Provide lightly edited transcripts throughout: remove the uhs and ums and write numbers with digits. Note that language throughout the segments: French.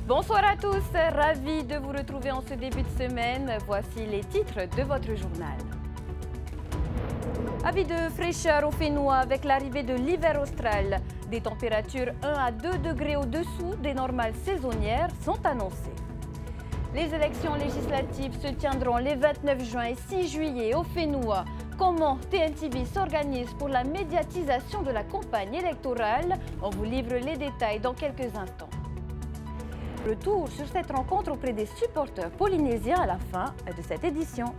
Bonsoir à tous, ravi de vous retrouver en ce début de semaine. Voici les titres de votre journal. Avis de fraîcheur au Fénois avec l'arrivée de l'hiver austral. Des températures 1 à 2 degrés au-dessous des normales saisonnières sont annoncées. Les élections législatives se tiendront les 29 juin et 6 juillet au Fénois. Comment TNTV s'organise pour la médiatisation de la campagne électorale? On vous livre les détails dans quelques instants. Retour sur cette rencontre auprès des supporters polynésiens à la fin de cette édition.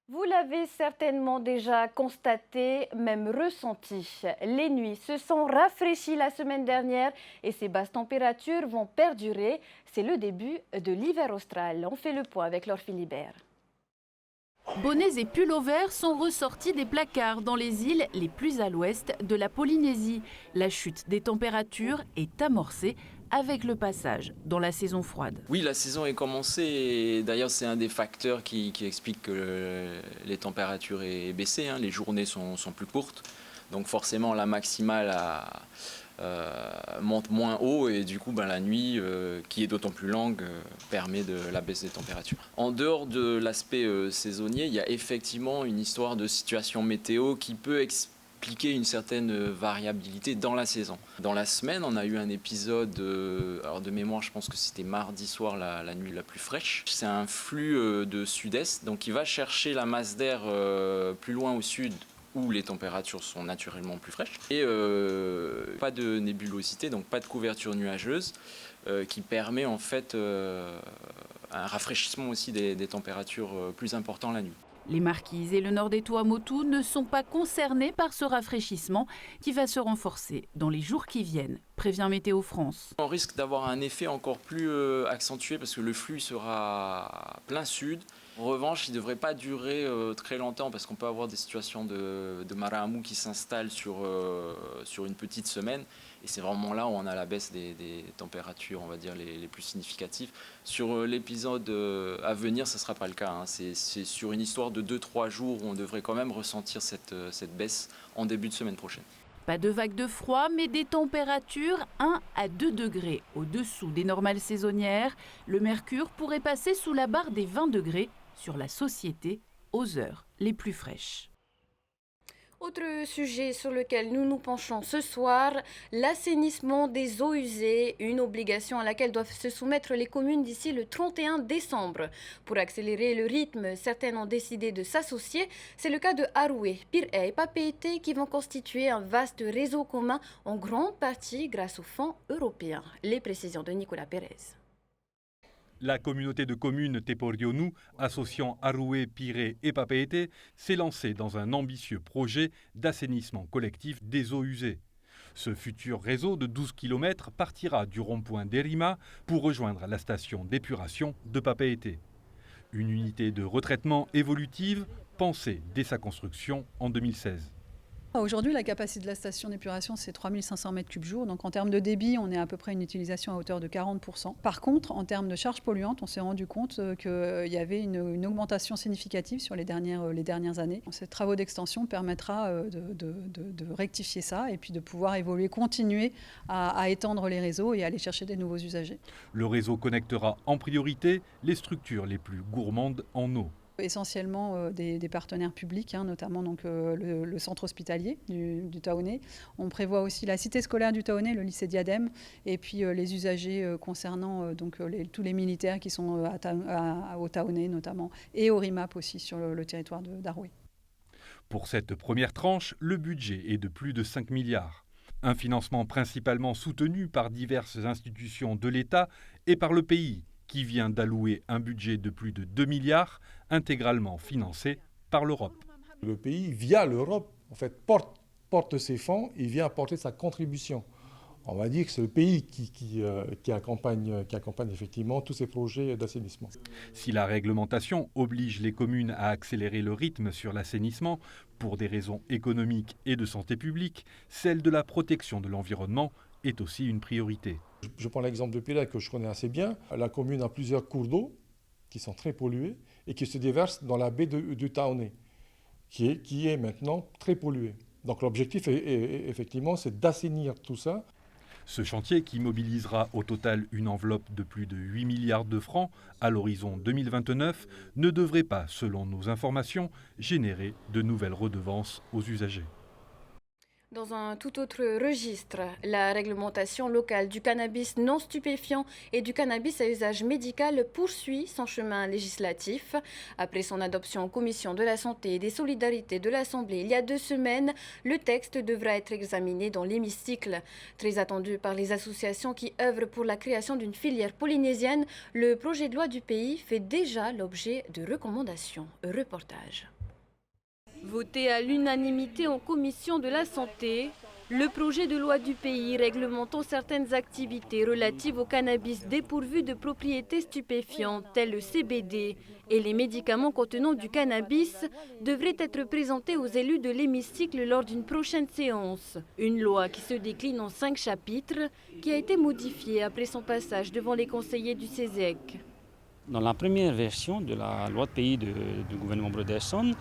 Vous l'avez certainement déjà constaté, même ressenti. Les nuits se sont rafraîchies la semaine dernière et ces basses températures vont perdurer. C'est le début de l'hiver austral. On fait le point avec Laure Philibert. Bonnets et pullovers sont ressortis des placards dans les îles les plus à l'ouest de la Polynésie. La chute des températures est amorcée avec le passage dans la saison froide. Oui, la saison est commencée et d'ailleurs c'est un des facteurs qui explique que les températures aient baissé. Les journées sont plus courtes, donc forcément la maximale monte moins haut et du coup la nuit, qui est d'autant plus longue, permet de la baisse des températures. En dehors de l'aspect saisonnier, il y a effectivement une histoire de situation météo qui peut expliquer une certaine variabilité dans la saison. Dans la semaine, on a eu un épisode, alors de mémoire, je pense que c'était mardi soir, la nuit la plus fraîche. C'est un flux de sud-est, donc il va chercher la masse d'air plus loin au sud, où les températures sont naturellement plus fraîches. Et pas de nébulosité, donc pas de couverture nuageuse, qui permet en fait un rafraîchissement aussi des températures plus important la nuit. Les Marquises et le nord des Tuamotu ne sont pas concernés par ce rafraîchissement qui va se renforcer dans les jours qui viennent, prévient Météo France. On risque d'avoir un effet encore plus accentué parce que le flux sera plein sud. En revanche, il ne devrait pas durer très longtemps parce qu'on peut avoir des situations de marahamou qui s'installent sur une petite semaine. Et c'est vraiment là où on a la baisse des températures, on va dire, les plus significatives. Sur l'épisode à venir, ce ne sera pas le cas. C'est sur une histoire de 2-3 jours où on devrait quand même ressentir cette baisse en début de semaine prochaine. Pas de vague de froid, mais des températures 1 à 2 degrés au-dessous des normales saisonnières. Le mercure pourrait passer sous la barre des 20 degrés sur la société aux heures les plus fraîches. Autre sujet sur lequel nous nous penchons ce soir, l'assainissement des eaux usées, une obligation à laquelle doivent se soumettre les communes d'ici le 31 décembre. Pour accélérer le rythme, certaines ont décidé de s'associer. C'est le cas de Aroué, Piré et Papeete qui vont constituer un vaste réseau commun en grande partie grâce aux fonds européens. Les précisions de Nicolas Pérez. La communauté de communes Teporionu, associant Aroué, Piré et Papeete, s'est lancée dans un ambitieux projet d'assainissement collectif des eaux usées. Ce futur réseau de 12 km partira du rond-point d'Erima pour rejoindre la station d'épuration de Papeete. Une unité de retraitement évolutive pensée dès sa construction en 2016. Aujourd'hui, la capacité de la station d'épuration, c'est 3500 m3 jour. Donc en termes de débit, on est à peu près une utilisation à hauteur de 40%. Par contre, en termes de charges polluantes, on s'est rendu compte qu'il y avait une augmentation significative sur les dernières années. Ces travaux d'extension permettra de rectifier ça et puis de pouvoir évoluer, continuer à étendre les réseaux et aller chercher des nouveaux usagers. Le réseau connectera en priorité les structures les plus gourmandes en eau. Essentiellement des partenaires publics, notamment donc, le centre hospitalier du Taoné. On prévoit aussi la cité scolaire du Taoné, le lycée Diadème, et puis les usagers concernant tous les militaires qui sont au Taoné notamment, et au RIMAP aussi sur le territoire d'Aroué. Pour cette première tranche, le budget est de plus de 5 milliards. Un financement principalement soutenu par diverses institutions de l'État et par le pays, qui vient d'allouer un budget de plus de 2 milliards, intégralement financé par l'Europe. Le pays, via l'Europe, en fait, porte ses fonds et vient apporter sa contribution. On va dire que c'est le pays qui accompagne effectivement tous ces projets d'assainissement. Si la réglementation oblige les communes à accélérer le rythme sur l'assainissement pour des raisons économiques et de santé publique, celle de la protection de l'environnement est aussi une priorité. Je prends l'exemple de Piré que je connais assez bien. La commune a plusieurs cours d'eau qui sont très pollués et qui se déversent dans la baie du Taoné. qui est maintenant très pollué. Donc l'objectif, effectivement, c'est d'assainir tout ça. Ce chantier, qui mobilisera au total une enveloppe de plus de 8 milliards de francs à l'horizon 2029, ne devrait pas, selon nos informations, générer de nouvelles redevances aux usagers. Dans un tout autre registre, la réglementation locale du cannabis non stupéfiant et du cannabis à usage médical poursuit son chemin législatif. Après son adoption en commission de la santé et des solidarités de l'Assemblée il y a 2 semaines, le texte devra être examiné dans l'hémicycle. Très attendu par les associations qui œuvrent pour la création d'une filière polynésienne, le projet de loi du pays fait déjà l'objet de recommandations. Reportage. Voté à l'unanimité en commission de la santé, le projet de loi du pays réglementant certaines activités relatives au cannabis dépourvu de propriétés stupéfiantes telles le CBD et les médicaments contenant du cannabis devrait être présenté aux élus de l'hémicycle lors d'une prochaine séance. Une loi qui se décline en 5 chapitres, qui a été modifiée après son passage devant les conseillers du CESEC. Dans la première version de la loi de pays du gouvernement Broderson,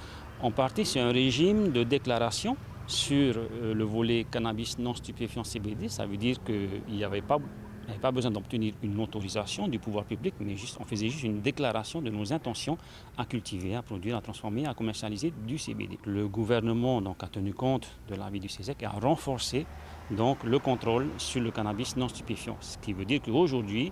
on partait sur un régime de déclaration sur le volet cannabis non stupéfiant CBD. Ça veut dire qu'il n'y avait pas besoin d'obtenir une autorisation du pouvoir public, mais on faisait juste une déclaration de nos intentions à cultiver, à produire, à transformer, à commercialiser du CBD. Le gouvernement donc, a tenu compte de l'avis du CESEC et a renforcé donc, le contrôle sur le cannabis non stupéfiant. Ce qui veut dire qu'aujourd'hui,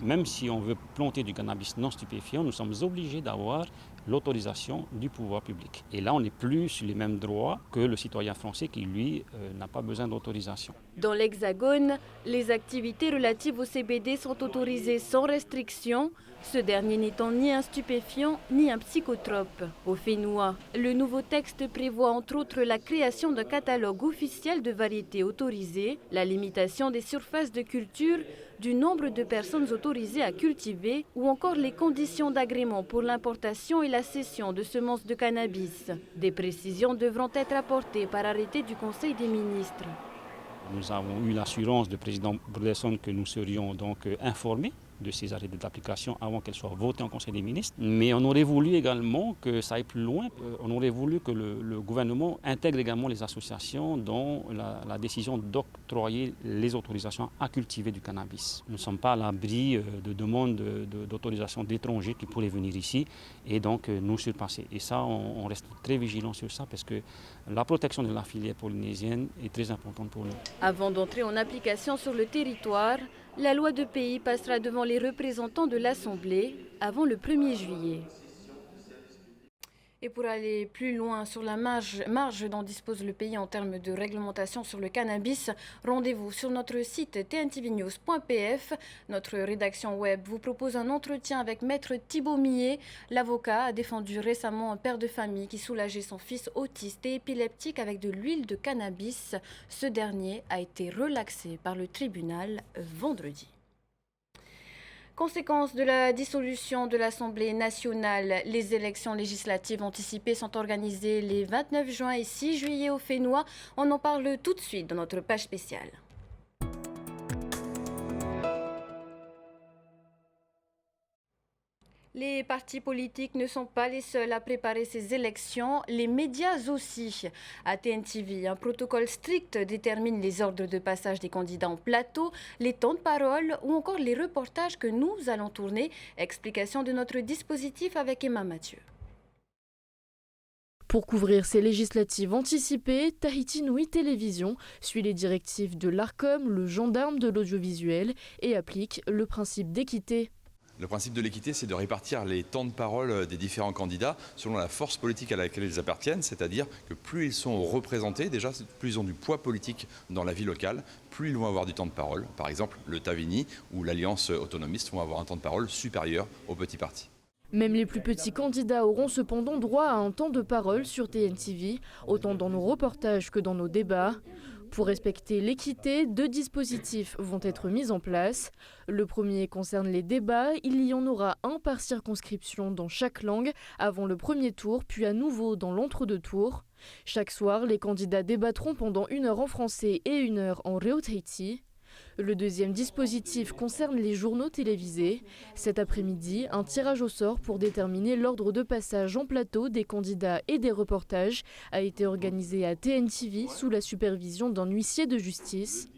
même si on veut planter du cannabis non stupéfiant, nous sommes obligés d'avoir l'autorisation du pouvoir public. Et là, on n'est plus sur les mêmes droits que le citoyen français qui, lui, n'a pas besoin d'autorisation. Dans l'Hexagone, les activités relatives au CBD sont autorisées sans restriction, ce dernier n'étant ni un stupéfiant ni un psychotrope. Au Fénois, le nouveau texte prévoit entre autres la création d'un catalogue officiel de variétés autorisées, la limitation des surfaces de culture, du nombre de personnes autorisées à cultiver ou encore les conditions d'agrément pour l'importation et la cession de semences de cannabis. Des précisions devront être apportées par arrêté du Conseil des ministres. Nous avons eu l'assurance du président Broderson que nous serions donc informés de ces arrêtés d'application avant qu'elles soient votées en Conseil des ministres. Mais on aurait voulu également que ça aille plus loin. On aurait voulu que le gouvernement intègre également les associations dans la décision d'octroyer les autorisations à cultiver du cannabis. Nous ne sommes pas à l'abri de demandes d'autorisation d'étrangers qui pourraient venir ici et donc nous surpasser. Et ça, on reste très vigilants sur ça parce que la protection de la filière polynésienne est très importante pour nous. Avant d'entrer en application sur le territoire, la loi de pays passera devant les représentants de l'Assemblée avant le 1er juillet. Et pour aller plus loin sur la marge dont dispose le pays en termes de réglementation sur le cannabis, rendez-vous sur notre site tntvnews.pf. Notre rédaction web vous propose un entretien avec Maître Thibault Millet. L'avocat a défendu récemment un père de famille qui soulageait son fils autiste et épileptique avec de l'huile de cannabis. Ce dernier a été relaxé par le tribunal vendredi. Conséquence de la dissolution de l'Assemblée nationale, les élections législatives anticipées sont organisées les 29 juin et 6 juillet au Fénois. On en parle tout de suite dans notre page spéciale. Les partis politiques ne sont pas les seuls à préparer ces élections, les médias aussi. À TNTV, un protocole strict détermine les ordres de passage des candidats en plateau, les temps de parole ou encore les reportages que nous allons tourner. Explication de notre dispositif avec Emma Mathieu. Pour couvrir ces législatives anticipées, Tahiti Nui Télévision suit les directives de l'ARCOM, le gendarme de l'audiovisuel, et applique le principe d'équité. Le principe de l'équité, c'est de répartir les temps de parole des différents candidats selon la force politique à laquelle ils appartiennent, c'est-à-dire que plus ils sont représentés, déjà plus ils ont du poids politique dans la vie locale, plus ils vont avoir du temps de parole. Par exemple, le Tavini ou l'Alliance autonomiste vont avoir un temps de parole supérieur aux petits partis. Même les plus petits candidats auront cependant droit à un temps de parole sur TNTV, autant dans nos reportages que dans nos débats. Pour respecter l'équité, 2 dispositifs vont être mis en place. Le premier concerne les débats. Il y en aura un par circonscription dans chaque langue avant le premier tour, puis à nouveau dans l'entre-deux tours. Chaque soir, les candidats débattront pendant 1 heure en français et 1 heure en Reo Tahiti. Le deuxième dispositif concerne les journaux télévisés. Cet après-midi, un tirage au sort pour déterminer l'ordre de passage en plateau des candidats et des reportages a été organisé à TNTV sous la supervision d'un huissier de justice.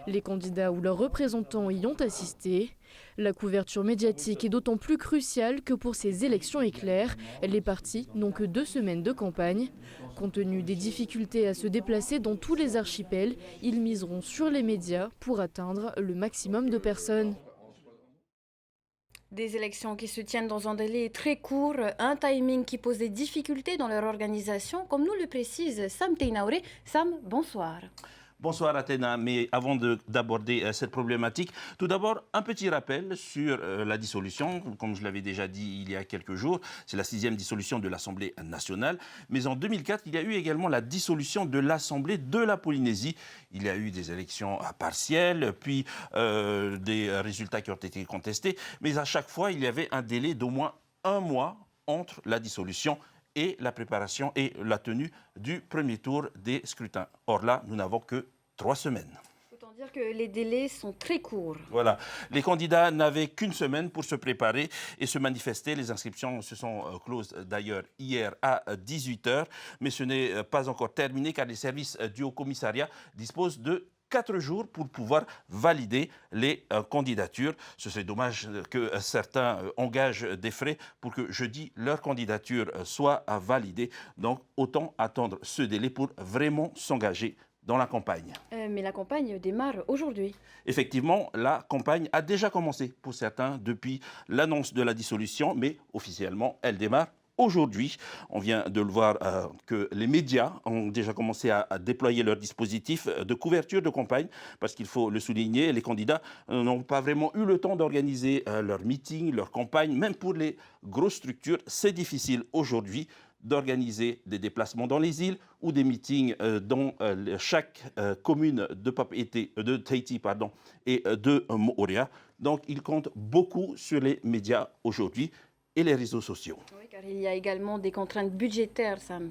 Les candidats ou leurs représentants y ont assisté. La couverture médiatique est d'autant plus cruciale que pour ces élections éclairs, les partis n'ont que 2 semaines de campagne. Compte tenu des difficultés à se déplacer dans tous les archipels, ils miseront sur les médias pour atteindre le maximum de personnes. Des élections qui se tiennent dans un délai très court, un timing qui pose des difficultés dans leur organisation, comme nous le précise Sam Teinaouré. Sam, bonsoir. Bonsoir Athéna, mais avant d'aborder cette problématique, tout d'abord un petit rappel sur la dissolution. Comme je l'avais déjà dit il y a quelques jours, c'est la 6e dissolution de l'Assemblée nationale. Mais en 2004, il y a eu également la dissolution de l'Assemblée de la Polynésie. Il y a eu des élections partielles, puis des résultats qui ont été contestés. Mais à chaque fois, il y avait un délai d'au moins 1 mois entre la dissolution et la préparation et la tenue du premier tour des scrutins. Or là, nous n'avons que 3 semaines. Autant dire que les délais sont très courts. Voilà. Les candidats n'avaient qu'une semaine pour se préparer et se manifester. Les inscriptions se sont closes d'ailleurs hier à 18h. Mais ce n'est pas encore terminé car les services du Haut-Commissariat disposent de 4 jours pour pouvoir valider les candidatures. Ce serait dommage que certains engagent des frais pour que jeudi leur candidature soit validée. Donc autant attendre ce délai pour vraiment s'engager dans la campagne. Mais la campagne démarre aujourd'hui. Effectivement, la campagne a déjà commencé pour certains depuis l'annonce de la dissolution, mais officiellement, elle démarre aujourd'hui. On vient de le voir que les médias ont déjà commencé à déployer leur dispositif de couverture de campagne, parce qu'il faut le souligner, les candidats n'ont pas vraiment eu le temps d'organiser leurs meetings, leur campagne. Même pour les grosses structures, c'est difficile aujourd'hui d'organiser des déplacements dans les îles ou des meetings dans chaque commune de Tahiti et de Moorea. Donc, ils comptent beaucoup sur les médias aujourd'hui et les réseaux sociaux. Oui, car il y a également des contraintes budgétaires, Sam.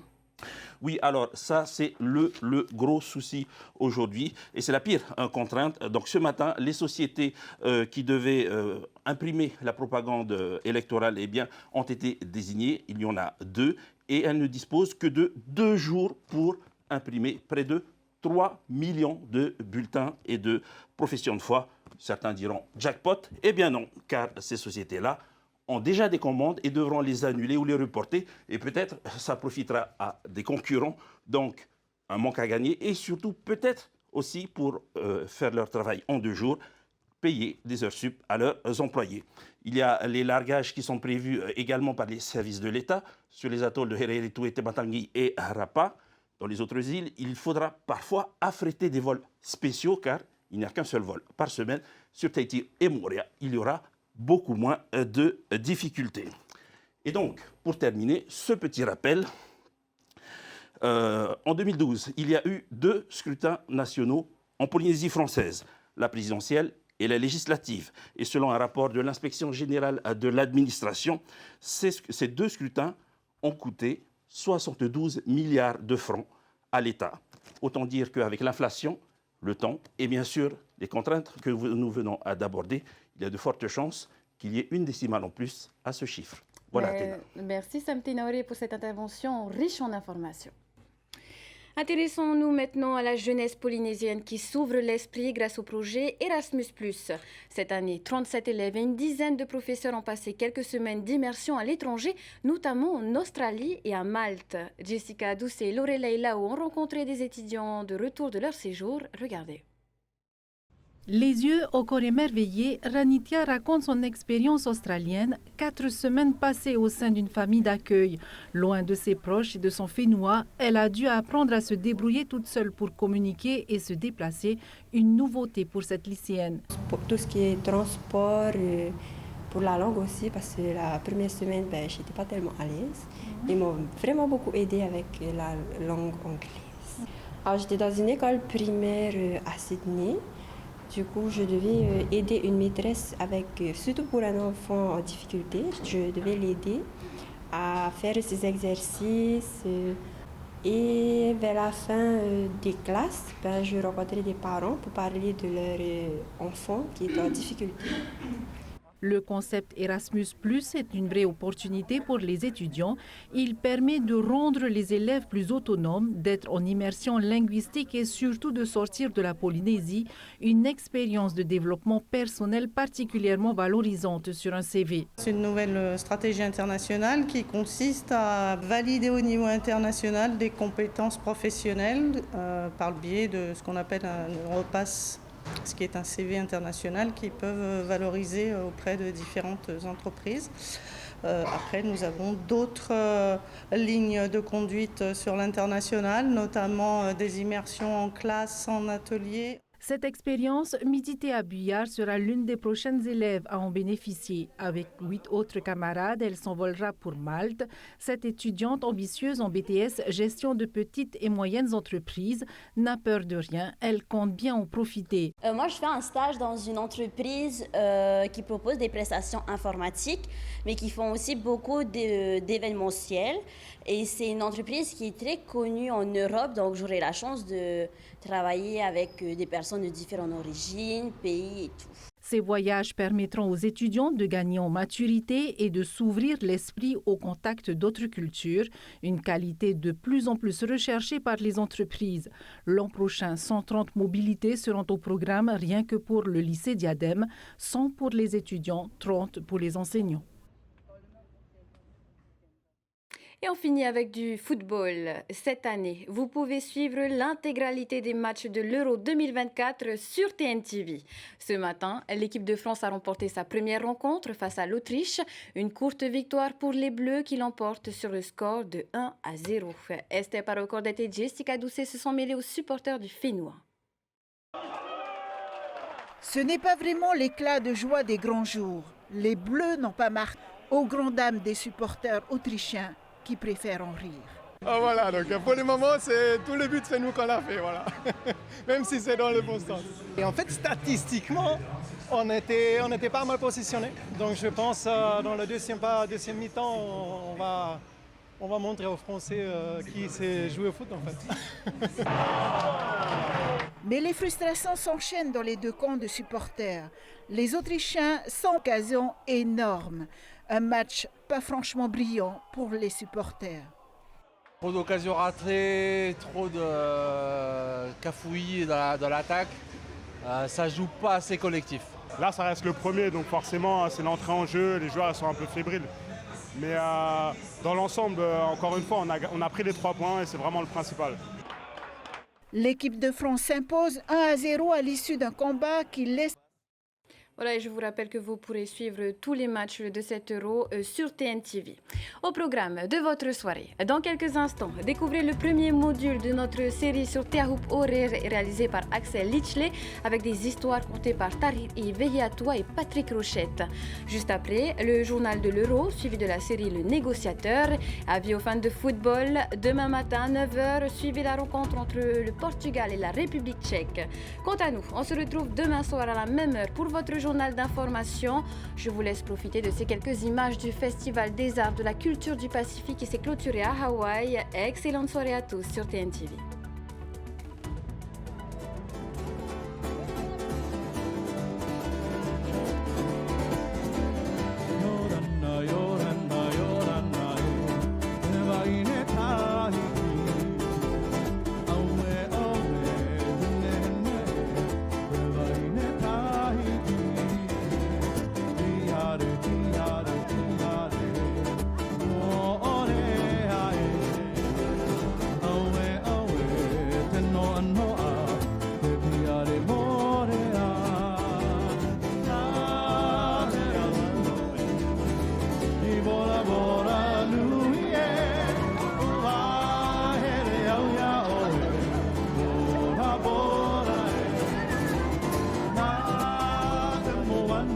Oui, alors ça, c'est le gros souci aujourd'hui et c'est la pire contrainte. Donc ce matin, les sociétés qui devaient imprimer la propagande électorale ont été désignées. Il y en a 2 et elles ne disposent que de 2 jours pour imprimer près de 3 millions de bulletins et de professions de foi. Certains diront jackpot. Eh bien non, car ces sociétés-là ont déjà des commandes et devront les annuler ou les reporter. Et peut-être ça profitera à des concurrents. Donc, un manque à gagner. Et surtout, peut-être aussi pour faire leur travail en 2 jours, payer des heures sup à leurs employés. Il y a les largages qui sont prévus également par les services de l'État sur les atolls de Hereritu, Tematangui et Harappa. Dans les autres îles, il faudra parfois affréter des vols spéciaux car il n'y a qu'un seul vol par semaine. Sur Tahiti et Moorea, il y aura beaucoup moins de difficultés. Et donc, pour terminer, ce petit rappel, en 2012, il y a eu 2 scrutins nationaux en Polynésie française, la présidentielle et la législative. Et selon un rapport de l'inspection générale de l'administration, ces 2 scrutins ont coûté 72 milliards de francs à l'État. Autant dire qu'avec l'inflation, le temps et bien sûr les contraintes que nous venons d'aborder, il y a de fortes chances qu'il y ait une décimale en plus à ce chiffre. Voilà, Athéna. Merci Sam Teinaouré pour cette intervention riche en informations. Intéressons-nous maintenant à la jeunesse polynésienne qui s'ouvre l'esprit grâce au projet Erasmus+. Cette année, 37 élèves et une dizaine de professeurs ont passé quelques semaines d'immersion à l'étranger, notamment en Australie et à Malte. Jessica Doucet et Lorelei Lao ont rencontré des étudiants de retour de leur séjour. Regardez. Les yeux au corps émerveillés, Ranitia raconte son expérience australienne, 4 semaines passées au sein d'une famille d'accueil. Loin de ses proches et de son fénois, elle a dû apprendre à se débrouiller toute seule pour communiquer et se déplacer, une nouveauté pour cette lycéenne. Pour tout ce qui est transport, pour la langue aussi, parce que la première semaine, je n'étais pas tellement à l'aise. Ils m'ont vraiment beaucoup aidé avec la langue anglaise. Alors, j'étais dans une école primaire à Sydney. Du coup, je devais aider une maîtresse surtout pour un enfant en difficulté, je devais l'aider à faire ses exercices. Et vers la fin des classes, je rencontrais des parents pour parler de leur enfant qui est en difficulté. Le concept Erasmus+ est une vraie opportunité pour les étudiants. Il permet de rendre les élèves plus autonomes, d'être en immersion linguistique et surtout de sortir de la Polynésie, une expérience de développement personnel particulièrement valorisante sur un CV. C'est une nouvelle stratégie internationale qui consiste à valider au niveau international des compétences professionnelles par le biais de ce qu'on appelle un Europass, ce qui est un CV international qu'ils peuvent valoriser auprès de différentes entreprises. Après, nous avons d'autres lignes de conduite sur l'international, notamment des immersions en classe, en atelier. Cette expérience, Midité Abuyar sera l'une des prochaines élèves à en bénéficier. Avec 8 autres camarades, elle s'envolera pour Malte. Cette étudiante ambitieuse en BTS Gestion de petites et moyennes entreprises n'a peur de rien. Elle compte bien en profiter. Moi, je fais un stage dans une entreprise qui propose des prestations informatiques, mais qui font aussi beaucoup d'événementiels. Et c'est une entreprise qui est très connue en Europe, donc j'aurai la chance de travailler avec des personnes de différentes origines, pays et tout. Ces voyages permettront aux étudiants de gagner en maturité et de s'ouvrir l'esprit au contact d'autres cultures, une qualité de plus en plus recherchée par les entreprises. L'an prochain, 130 mobilités seront au programme rien que pour le lycée Diadème, 100 pour les étudiants, 30 pour les enseignants. Et on finit avec du football. Cette année, vous pouvez suivre l'intégralité des matchs de l'Euro 2024 sur TNTV. Ce matin, l'équipe de France a remporté sa première rencontre face à l'Autriche. Une courte victoire pour les Bleus qui l'emportent sur le score de 1-0. Esther Parocordette et Jessica Doucet se sont mêlés aux supporters du Fénois. Ce n'est pas vraiment l'éclat de joie des grands jours. Les Bleus n'ont pas marqué aux grandes dames des supporters autrichiens qui préfèrent en rire. Ah voilà, donc pour le moment, c'est tout le but c'est nous qu'on a fait, voilà. Même si c'est dans le bon sens. Et en fait, statistiquement, on était pas mal positionnés. Donc je pense dans le deuxième mi-temps, on va montrer aux Français qui sait jouer au foot en fait. Mais les frustrations s'enchaînent dans les deux camps de supporters. Les Autrichiens sans occasion énorme. Un match pas franchement brillant pour les supporters. Trop d'occasions ratées, trop de cafouillis dans l'attaque. Ça joue pas assez collectif. Là, ça reste le premier, donc forcément, c'est l'entrée en jeu. Les joueurs sont un peu fébriles. Mais dans l'ensemble, encore une fois, on a pris les 3 points et c'est vraiment le principal. L'équipe de France s'impose 1-0 à l'issue d'un combat qui laisse... Voilà, et je vous rappelle que vous pourrez suivre tous les matchs de cet Euro sur TNTV. Au programme de votre soirée, dans quelques instants, découvrez le premier module de notre série sur Teahup Horaire réalisé par Axel Litchley avec des histoires contées par Tahir Vehiatoua et Patrick Rochette. Juste après, le journal de l'Euro, suivi de la série Le Négociateur. Avis aux fans de football, demain matin à 9h, suivez la rencontre entre le Portugal et la République tchèque. Quant à nous, on se retrouve demain soir à la même heure pour votre journal d'information. Je vous laisse profiter de ces quelques images du Festival des Arts de la Culture du Pacifique qui s'est clôturé à Hawaï. Excellente soirée à tous sur TNTV.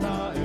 na